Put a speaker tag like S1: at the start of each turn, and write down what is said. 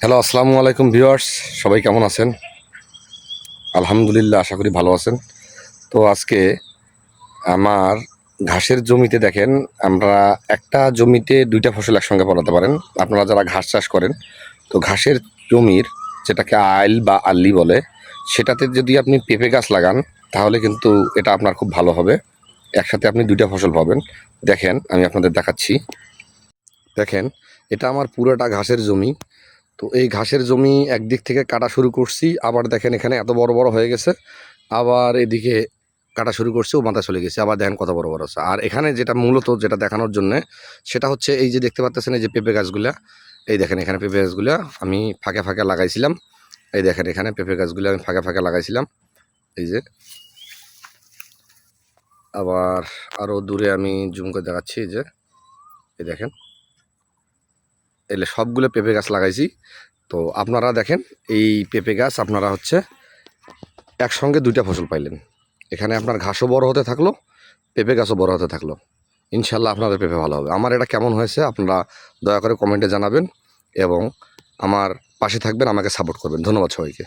S1: Hello, আসসালামু আলাইকুম viewers. সবাই কেমন আছেন? আলহামদুলিল্লাহ, আশা করি ভালো আছেন। তো আজকে আমার ঘাসের জমিতে দেখেন, আমরা একটা জমিতে দুইটা ফসল একসঙ্গে ফলাতে পারেন। আপনারা যারা ঘাস চাষ করেন, তো ঘাসের জমির যেটাকে আইল বা আল্লি বলে, সেটাতে যদি আপনি পেঁপে গাছ লাগান তাহলে কিন্তু এটা আপনার খুব ভালো হবে। একসাথে আপনি দুইটা ফসল পাবেন। দেখেন, আমি আপনাদের দেখাচ্ছি। দেখেন, এটা আমার পুরোটা ঘাসের জমি। তো এই ঘাসের জমি একদিক থেকে কাটা শুরু করছি, আবার দেখেন এখানে এত বড় বড় হয়ে গেছে, আবার এদিকে কাটা শুরু করছে, ও মাথা চলে গেছে, আবার দেখেন কত বড় বড় আছে। আর এখানে যেটা মূলত যেটা দেখানোর জন্য, সেটা হচ্ছে এই যে দেখতে পাচ্ছেন এই যে পেঁপে গাছগুলা, এই দেখেন এখানে পেঁপে গাছগুলা আমি ফাঁকে ফাঁকে লাগাইছিলাম। এই দেখেন এখানে পেঁপে গাছগুলো আমি ফাঁকে ফাঁকে লাগাইছিলাম, এই যে। আবার আরও দূরে আমি জুম করে দেখাচ্ছি, এই যে এই দেখেন, এলে সবগুলো পেঁপে গাছ লাগাইছি। তো আপনারা দেখেন, এই পেঁপে গাছ আপনারা হচ্ছে একসঙ্গে দুইটা ফসল পাইলেন। এখানে আপনার ঘাসও বড় হতে থাকলো, পেঁপে গাছও বড় হতে থাকলো। ইনশাল্লাহ আপনাদের পেঁপে ভালো হবে। আমার এটা কেমন হয়েছে আপনারা দয়া করে কমেন্টে জানাবেন এবং আমার পাশে থাকবেন, আমাকে সাপোর্ট করবেন। ধন্যবাদ সবাইকে।